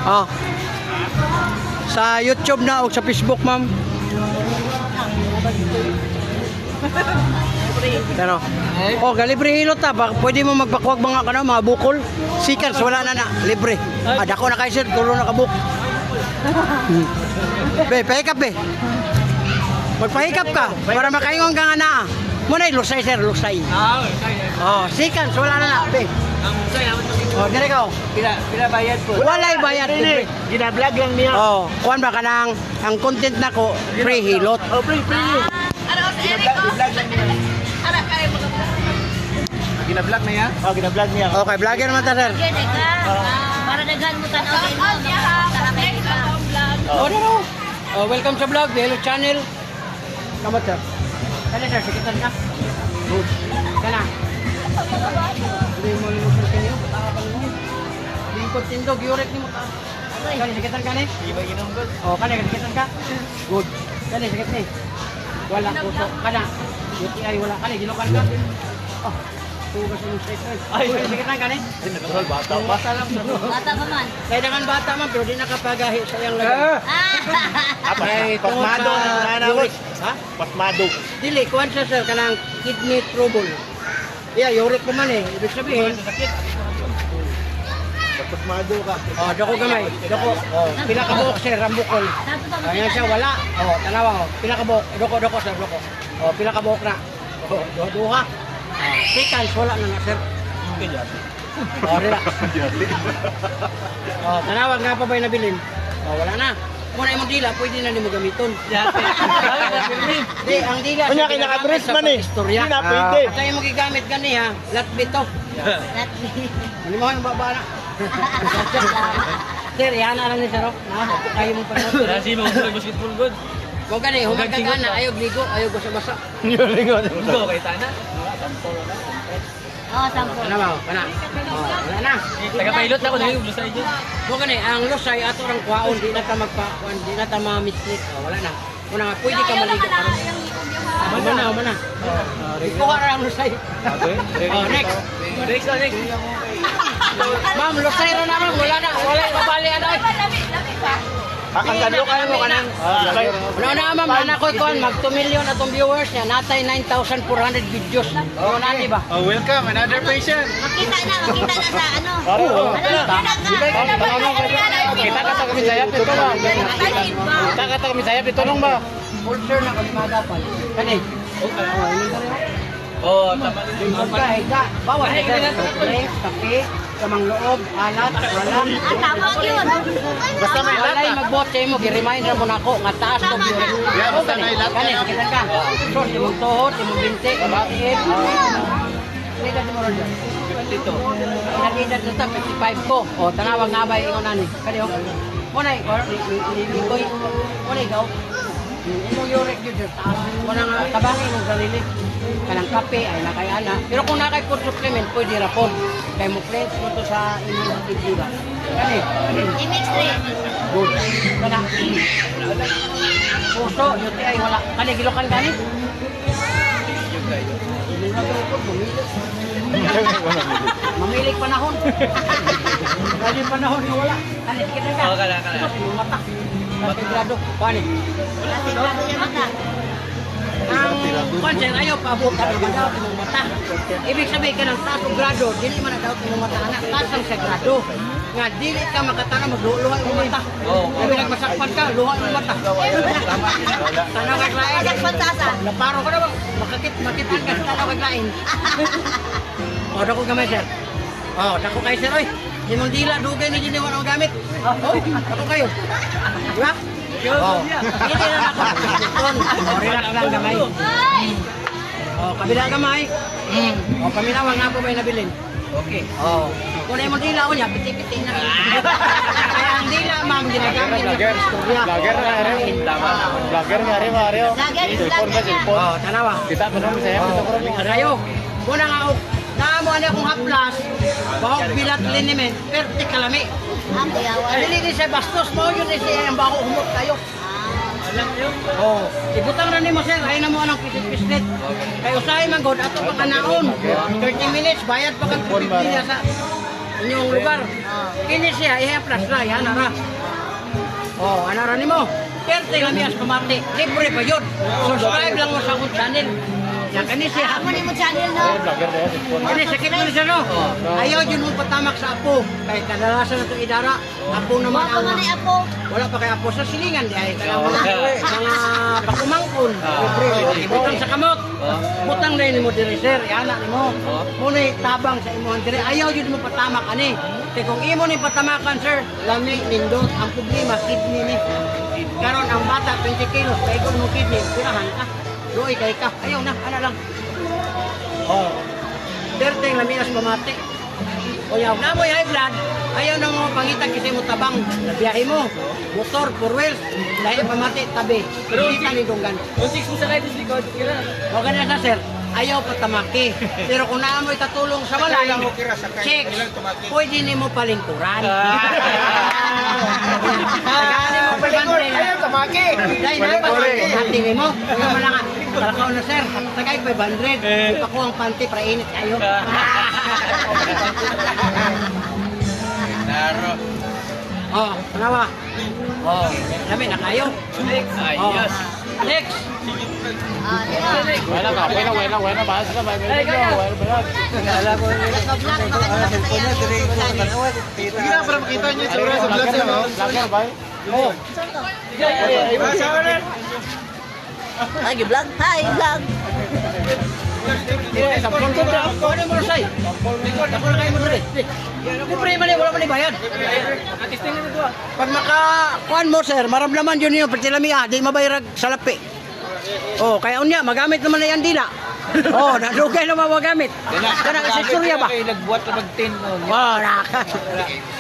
Ah. Sa YouTube na o sa Facebook, ma'am. Pero, oh, libre hilot ta. Pwede mo magpakuwag mga kana, mga bukol. Seconds, wala na. Libre. Dako na kayo sir, tulo na kabuk. Be, pahikap be. Magpahikap ka, para makaingon ka nga na. Muna lusay sir, lusay. Oh, seconds, wala na. Be. Oh, dire ka. Pila bayad po. Walay bayad. Libre. Gina-vlog lang niya. Oh, kuan ba kanang ang content nako free hilot. Oh, free. Gina-vlog lang niya. Gina-vlog na yan? Oh, gina-vlog niya. Okay, vlogger naman ta sir. Para daghan mo tanaw din mo. Oh, no. Oh, welcome sa vlog, Hello Channel. Kamat sir. Kani sir, sikitan ka. Good. Kana. Hindi mo limutan kayo. Lingkod tindog, yurek ni mo ta. Kani sikitan ka ni? Di ba inom good? Oh, kani sikitan ka? Good. Kani sikit ni. Wala puso. Kana. UTI wala kani ginukan ka. Oh. Tugas mo sa stress. Ay, sikitan ka ni? Natural bata pa. Bata lang. Bata ka man. Kaya dengan bata man pero di nakapagahi sa iyang lagay. Ay, tungod Pasmado sa uric. Ha? Pasmado. Dili, kuhan siya sir, kanang kidney trouble. Yeah, uric ko man eh. Ibig sabihin, Pasmado ka. oh, dako gamay. Dako. Oh, pila ka buhok sir, rambukol. Ayan siya, wala. Oh, tanawa oh. Pila ka buhok. Dako sir, dako. Oh, pila ka buhok na. Oh, duha. Seconds, wala na sir. Oh, relax. Oh, tanawag nga pa ba'y nabilin? Oh, wala na. Kung na imong dila, pwede na nimo gamiton. Di, ang dila. Kunya kay naka-dress man eh. Istorya. Hindi na pwede. At yung magigamit gani ha, latbit to. Hindi mo yung baba na. Sir, yan na lang ni Sir. Kayo mo pa na. Kasi mo basketball good. Kung gani, humag ka na, ayaw ligo, ayaw basa-basa. Go kay Tana. Oh, sampo. Ano ba? Kana. Oh, wala na. Taga-pilot ako dahil ulo sa inyo. Kung gani, ang lusay ato ng kwaon, di na ta magpakuan, di na ta ma-mistake. Oh, wala na. Kung nga, pwede ka maligo. Umana. Ikuha na ang lusay. Oh, next. Next. Ma'am, lusay na naman. Wala na. Wala yung mabali. Ano? Ang gando kayo mo kanang. Ano na ma'am, anak ko ikuan, mag 2 million atong viewers niya. Natay 9,400 videos. Ano na ba? Oh, welcome. Another patient. Makita na sa ano. Kita kata kami sayap ito ba? Kita kata kami sayap ito nung ba? Ulcer na kami magapan. Kani? Oh, tama Bawal kape, kamang loob, alat, wala. Tama yun. Basta may Walay lata. magbote mo, gi-remind ra mo nako nga taas to biyo. Yeah, basta may lata. Kani, sakitan ka. So, imong tuhod, imong binti, imong tiib. Edad mo ron. 52. Ilang edad na ta, 55 ko. O, tanawag nga ba ingon nani? Kani o. Munay, likoy. Munay gaw. Imong yurek yun dyan. Wala nga, tabangin mong sarili. Kanang kape, ay nakayana. Pero kung nakay food supplement, pwede rapon. Kaya mo plates mo to sa inyong itura. Kani? I-mix Good. Kana. Puso, UTI, wala. Kani, gilokan gani? Mamilig panahon. Kali panahon na wala. Kani, kita ka. Oh, kala. Imong mata. Matigrado. Kani? Ang konsen ayaw paabot ka naman daw imong mata. Ibig sabihin ka ng taas o grado, dili man na daw imong mata anak. Taas ang sa grado. Nga dili ka makatana magluha imong mata. Ibig nagmasakpan ka, luha imong mata. Tanaw kag lain. Naparo ka na ba? Makitan ka sa tanaw kag lain. O, dako gamay sir. O, dako kayo sir oy. Imong dila dugay ni dili wala gamit. Oy, dako kayo. Diba? Oh, hindi na ako. Oh, relax lang gamay. Oh, kabila gamay. Oh, paminawag na po ba yung nabilin? Okay. Oh. Kung na yung dila ko niya, piti-piti na. Kaya ang dila, ma'am, ginagamit niya sa istorya. Vlogger nga rin. Vlogger nga rin, Mario. Cellphone ba, cellphone? Oh, tanawa. Kita mo naman sayap ito ko rin. Arayo. Muna nga, naamo ano akong haplas, bahog bilat liniment, perte kalami. Ang iyawan. Dili ni siya bastos mo, yun ni siya ang bako humot kayo. Oh, ibutang na nimo sir, ay na mo anong pisit-pisit. Kay usahay man god ato pa kanaon. 30 minutes bayad pa kag tubig niya sa inyong lugar. Kini siya, i-plus na, yan ara. Oh, ano ra nimo? Kerte nga miyas pamati. Libre pa yun. Subscribe lang mo sa akong channel. Yan, kani siya. Ako ni mo channel, no? Vlogger na yan. Kani sakit mo siya, no? Ayaw yun mo patamak sa apo. Kaya kadalasan na ito idara. Apo naman Mga ang... pamanay ako. Wala pa kay apo sa silingan di ay kaya mga pakumangkon. Ibutang sa kamot. Butang na mo diri sir, ana nimo. Muna tabang sa imo diri. Ayaw jud mo patamak ani. Kay kung imo ni patamakan sir, lami nindot ang problema kidney ni. Karon ang bata 20 kilos, kay kung mo kidney, pirahan ka. Doy kay ka. Ayaw na, ana lang. Oh. Derteng lamias pamati. O yaw na mo high blood, ayaw na mo pangitan kasi mo tabang na biyahe mo. Motor, four wheels, dahil pamati, tabi. Hindi ka ni dunggan. Kung 6 mo sa kahit is likod, kira. O ganyan na sir, ayaw patamaki. Pero kung naamoy katulong sa balay, checks, pwede ni mo palingkuran. Tagani mo palingkuran. Ayaw, tamaki. Dahil na pa, hati mo. Kaya malanga, talakaw na sir, tagay 500. Ipakuha ang panty para init kayo. Oh, nawa. Oh, labi na kayo. Ayos. Next. Ah, di ba? Wala ka, wala. Bahas ka, wala. Nag-vlog, bakit Sige na, para makita niyo yung sa vlog niya, no? Vlogger ba? Oo. Ay, vlog. Hi, vlog. Sampol ko na. Ano mo say? Sampol kayo mo rin. Libre man wala man bayad. Atisting na ito ah. Pag makakuan mo sir, maramdaman yun yung pertilamiya, di mabayarag sa lapi. Oh, kaya unya, magamit naman na yan dila. Oh, nadugay naman magamit. Kanang isa istorya ba? Nagbuhat na mag-10. Oh, naka.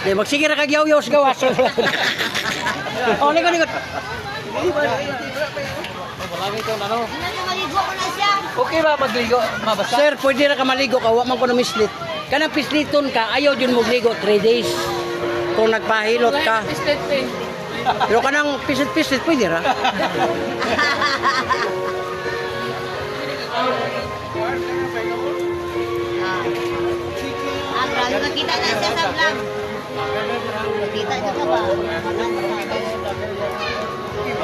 Di, magsige na kagyaw-yaw sa gawas. Oh, ligot. Ano na maligo ko na siya? Okay ba magligo? Mabasa? Sir, pwede na ka maligo ka, wa man ko na mislit. Kanang pisliton ka, ayaw dyan mo ligo 3 days. Kung nagpahilot ka. Pero kanang pisit-pisit, pwede ra. Grabe, makita na siya sa vlog. Makita niyo ka ba?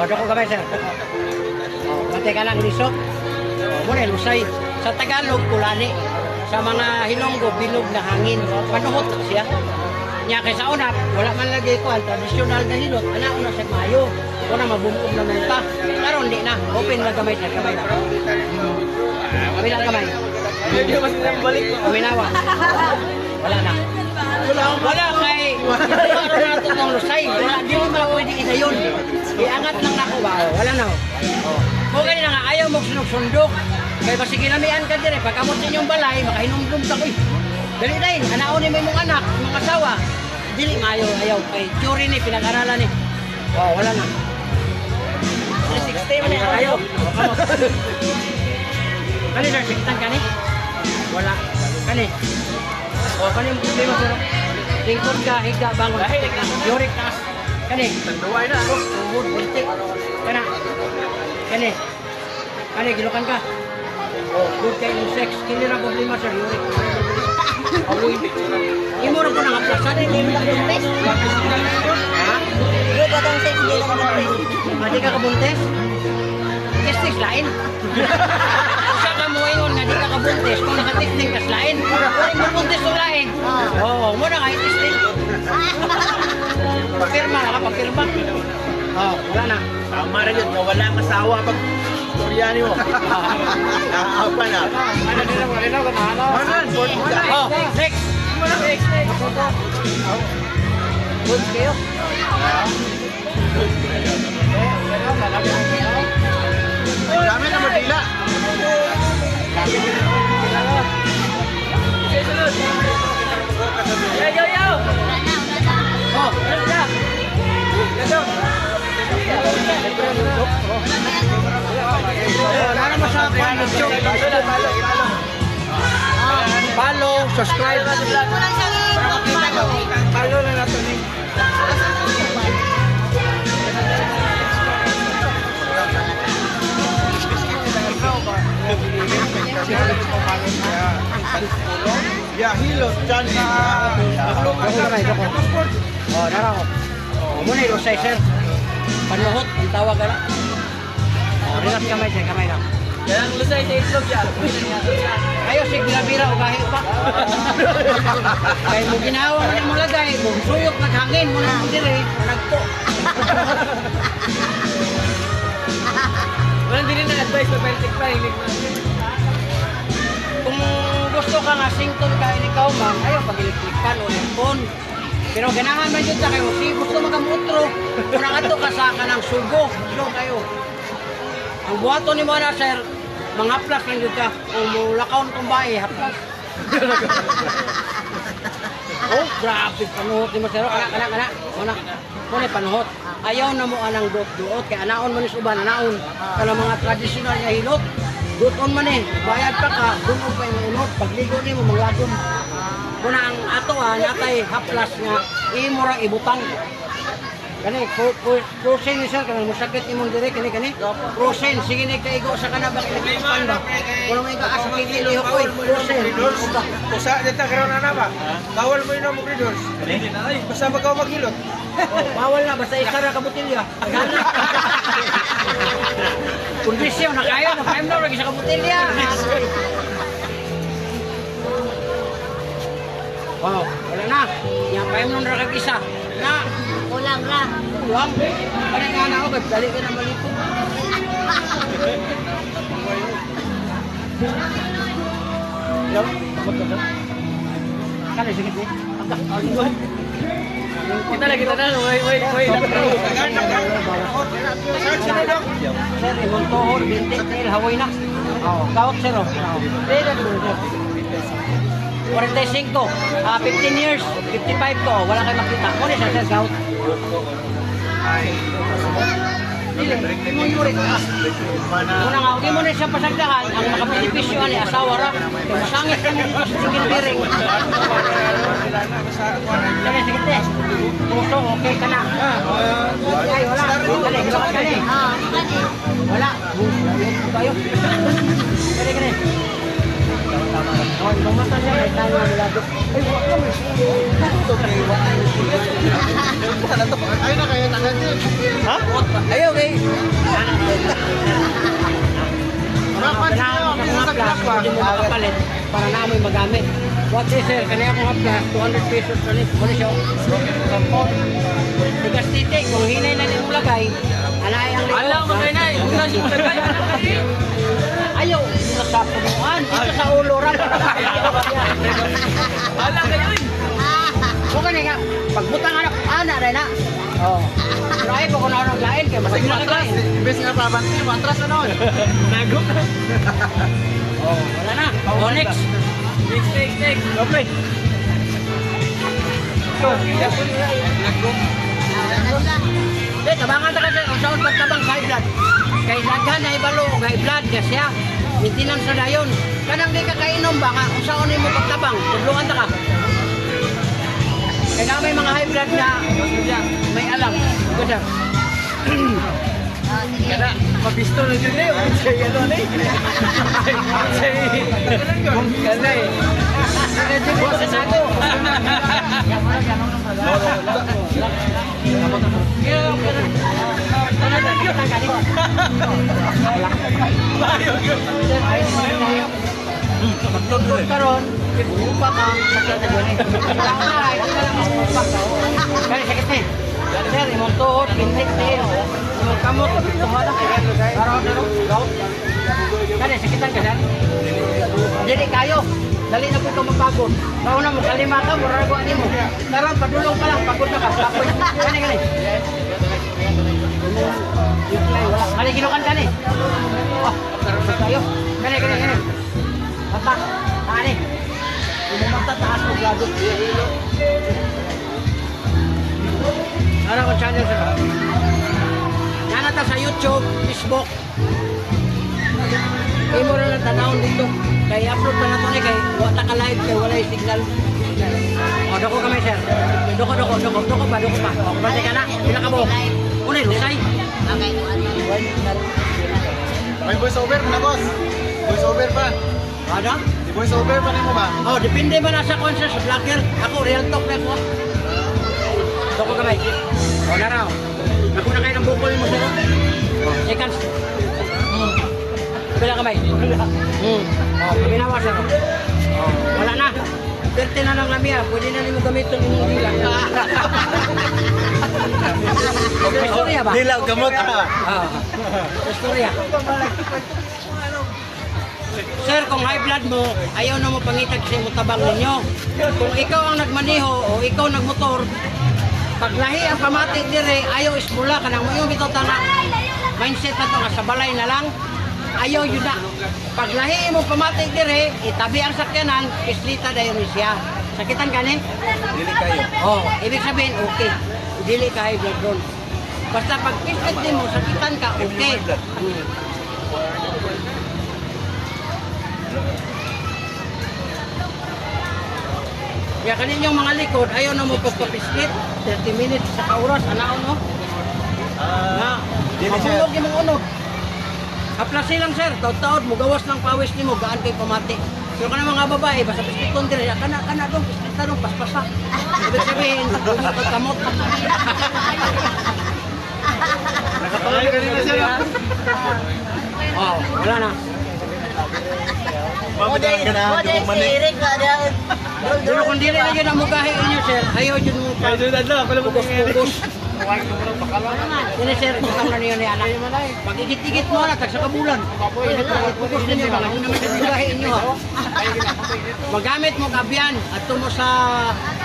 O, dako gamay, sir. O, matay ka lang, lisok. O, muna, lusay. Sa Tagalog, kulani. Sa mga Hilonggo, bilog na hangin. Panuhot na siya. Nya kay sa unap, wala man lagi ko ang tradisyonal na hilot. Ana una sa Mayo. Una mabungkog na nanta. Karon di na. Open na gamay na gamay na. Kami lang gamay. Hindi mas balik. Kami nawa. Wala na. Wala kay ito na ito ng lusay. Wala, di mo ba pwede isayon. Iangat lang na ko ba? O, wala na. Kung ganyan na nga, ayaw mo sunok-sundok. Kaya masigilamian ka din eh. Pagkamot sa inyong balay, makahinumdum ka ko eh. Dali dahil, anaon ni may mong anak, mga asawa. Dili maayo, ayaw. Kay Churi ni, pinag-aralan ni. Oh, wala na. 360 man eh, ayaw. Kani sir, sikitan ka ni? Wala. Kani? O, kani mo problema sir. Lingkod ka, higa, bangon. Yorik taas. Kani? Tanduay na. Tuhod, buntik. Kana? Kani? Kani, gilukan ka? Oh, good kayo yung sex. Kini na problema sir, yorik. Awoy. Imo ra ko nang aplasan. Hindi mo lang buntes. Ha? Hindi ba itong sex hindi lang buntes? Mati ka kabuntes? Testis lain. Siya ka mo ingon nga di ka kabuntes kung nakatisting kas lain. Kung mo buntes o lain. Oo, mo na nga testing. Papirma ka, papirma. Oh, wala na. Tama rin yun, wala ang asawa pag Koreani mo. Apa na? Ano din ang malinaw ka na? Oh, next. Good kayo. Dami na madila. Yo! Wala na. Oh, ano siya? Ano mo sa follow, subscribe. Hindi mo lang siya i-follow. Talo na natin eh. Ya, hilos dyan eh. Doko kamay, doko. Oh, nara ko. Oh, muna yung size, sir. Panuhot, ang tawag na. Oh, relax kamay, sir, kamay lang. Yan ang lusay sa itlog yan. Ayo, sig bira o gahi pa. Kaya mo ginawa mo lagay, mo suyok naghangin mo na dire, nagpo. Walang din na advice na peltic pa. Kung gusto ka nga sington ka ni Kauman, ayo pag-electrican o phone. Pero ganahan man yun sa kayo, si gusto magamutro, kung ato ka sa kanang sugo, so kayo. Ang buhato ni mo na, sir, mga haplas lang yun ka, kung mulakaw ng bahay, haplas. Oh, grabe, panuhot ni mo, sir. Kana, panuhot. Ayaw na mo anang duot, kaya anaon man is uban, anaon. Kana mga tradisyonal nga hilot, duton man eh, bayad pa ka, dunog pa yung unot, pagligo ni mo, manglagom. Muna ang ato natay haplas nga, imurang ibutang. Kani, prosen ni sir, kanang musakit imong dire, kani. Prosen, sige ni kaigo sa kana, bakit nagkipan ba? Kung may kaasa kikili, hokoy, prosen. Usa dito karon na ba? Bawal mo yun mo Creedors. Basta magaw maghilot. Bawal na, basta isa na kabutilya. Kondisyon na kayo, na-5 na lagi sa kabutilya. Wow, wala na. Yang 5 na rin isa. Na, Kulang ra. ulang. Ano nga na ako, dali ka na malipot. Hello? Kano, sige po. Kita na. Wait. Sir, imong tuhod, bintik, tail, hawoy na. Oo, kawak sir, oh. Pwede ko, sir. 45, 15 years, 55 ko, wala kayo makita. Muna siya, sir, gout. Dili, mo yurik ka. Muna nga, hindi mo na siya pasagdahan, ang makabenepisyo ni asawa ra. Kaya masangit ka mo sa singil bearing. Dali, sige, te. Puso, okay ka na. Ay, wala. Dali, gawin ka na. Wala. Tayo. Kani. Oh, ibang mata siya, may tayo ang nilado. Ay, wala ka, may Ay na kayo tangan din. Ha? ayaw, kay. Rapat Kailangan mo sa mga plus, hindi mo makapalit para na amoy magamit. What is sir, kanina kong plus, 200 pesos ulit. Muna siya. Tigas titik, kung hinay na niyong lagay, anay ang likod. Alam mo kayo na. Una siya lagay. Ayaw, dito sa punuan, dito sa ulo ran. Alam kayo eh. Kung kanina nga, pagbutang anak, anak rin na. Oo. Pero ayaw ko na ng lain, kaya masig na lain. Imbes nga pabanti, matras na noon. Nagok. Oh, wala na. Oh, next. Next. Okay. Hindi, tabangan ta kasi kung saan pagtabang sa high blood. Kay daghan na ibalo o high blood kasi ya. Maintenance na dayon. Kanang di ka kainom ba nga kung saan mo pagtabang. Tudluan ta ka. Kaya may mga high blood na may alam. Good sir. Kada, mabistol na dyan eh. Say ano na eh. Say, kana eh. Sige, buwas sa sago. Magtutulog ka ron, upa ka, sakit na dyan eh. Kailangan na, hindi ka lang upa ka. Kaya sakit na eh. Sir, imong tuhod, pintik tayo. Imong kamot, tuhod ang kaya. Karoon na ron, gout. Kaya sakitan ka sir. Dili kayo. Dali na po ito mapagod. Kauna mo, kalima ka, muragawa ni mo. Karoon, padulong ka lang, pagod na ka. Tapos, gani. Kani, ginukan ka ni. Oh, sarap tayo. Gani. Mata, kani. Imong mata, taas mo, gado. Ano ko channel sir? Yan na ta sa YouTube, Facebook. Imo na lang tanawon dito. Kay upload na nato ni kay wala ka live kay wala signal. O doko kami sir. Doko pa. O balik ka na. Pila ka mo? Unay lusay. Okay, May voice over na boss. Voice over pa. Ada? voice over pa rin mo ba? Oh, depende ba na sa concert sa vlogger? Ako, real talk na ko. Ito ko kamay. O, naraw. Ako na kayo ng bukol mo sir. Oh, seconds. Bila kamay. Oh, kaminawa sir. Oh, wala na. 30 na lang lamia. Pwede na rin mo gamitin yung dila. Istorya ba? Dilaw, gamot ah. Ah, istorya. Sir, kung high blood mo, ayaw na mo pangitag sa tabang ninyo. Kung ikaw ang nagmaneho o ikaw nagmotor, pag lahi ang pamatik dire, ayaw isbula ka nang mayong bitaw na mindset na ito nga sa balay na lang, ayaw yun na. Pag lahi mo pamatik dire, itabi ang sakyanan, islita dayon siya. Sakitan ka ni? Dili kayo. Oh, ibig sabihin, okay. Dili ka high blood ron. Basta pag pislit din mo, sakitan ka, okay. Kaya kaninyong mga likod, ayaw na mo pagpapiskit, 30 minutes sa kauras, anaon mo? Na, mabulog yung mga unod. Kaplasi lang sir, taod-taod, mugawas ng pawis ni mo, gaan kay pamati. Pero ka na mga babae, basta piskit kong dire, kana dong, piskit na dong, paspasa. Ibig sabihin, bumukot kamot. Nakapalagi ka rin na siya. Oh, wala na. Mabitalan ka na, Mo di mo manik. Eric na daw. Pero kung dili na yun ang mugahe inyo sir, ayaw yun mo pa. Pugos-pugos. Ini sir, ikaw na niyo ni anak. Pag igit-igit mo na, tag sa kabulan. Pugos ninyo ba? Ano naman yung mugahe inyo ha? Magamit mo kabyan at mo sa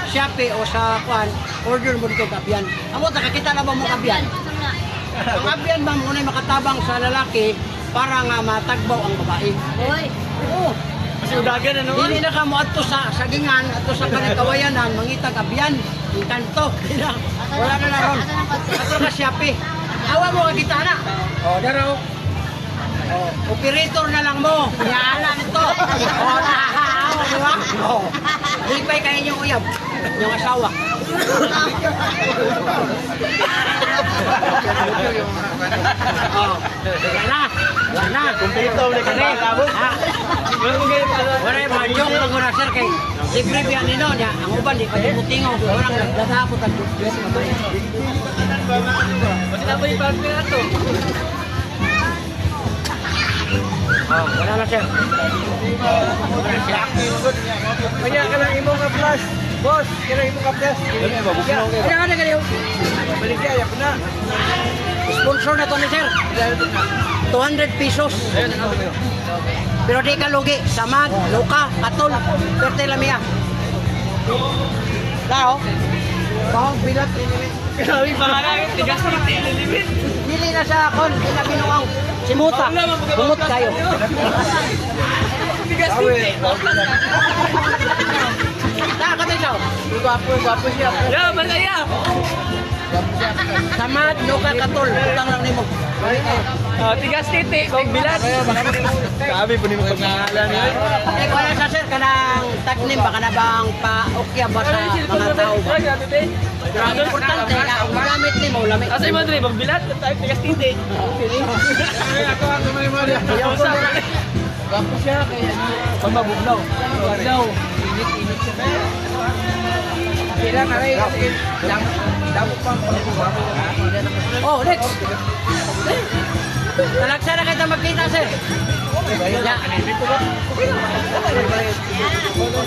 Shopee o sa Kwan, order mo dito kabyan. Amo, nakakita na ba mo kabyan? Ang kabyan ba mo na makatabang sa lalaki para nga matagbaw ang babae? Hoy. Oo. Kasi udagan ano? Hindi na ka mo ato sa sagingan, ato sa kanikawayanan, mangitag abyan, yung kanto. Wala na na ron. Ato ka Shopee. Awa mo kita na. O, daro. O, operator na lang mo. Yala nito. O, nahahaw, di ba? O, lipay kayo yung uyab. Yung asawa. O, wala na. Wala na. Kumpleto, wala ka na kabot. Ha? Wala yung mga joke lang muna sir kay libre biya nino niya. Ang uban di pa yung mutingo. Orang nagdadapot ang Diyos. Kasi na ba yung partner na to? Oh, wala na sir. Wala na siya. Kaya ka lang imong ka flash. Boss, kaya imong ka flash. Kaya ka na ganyan. Balik kaya ako na. Sponsor na to ni sir. 200 pesos. Pero di ka lugi. Samad, luka, katol. Perte lamia. Tao. Bahog bilat. Grabe pa nga lang. Tigas na limit. Dili na sa akon. Di na binuang. Simuta. Bumut kayo. Tigas na. Katay siya. Gwapo siya. Yeah, malaya. Samad, luka, katol. Utang lang nimo. Tigas titi, kong bilat. Sabi po ni mo pag-aalan niya. Eh, wala sa sir, kanang tagnim ba, kana bang pa-okya ba sa mga tao ba? Pero ang importante na, kung magamit ni mo, lamig. Asa yung madre, magbilat, tigas titi. Ako may Maria. Gwapo siya, kaya pamabuglaw. Buglaw. Init siya. Kira na rin, damo pang pagbubago. Oh, next! Talagsa na kita magkita, sir. Ya.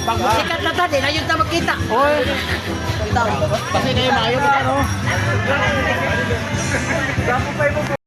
Pag sikat na tadi, na yun ta magkita. Oy. Kasi kayo maayo ka, no? Gwapo pa yung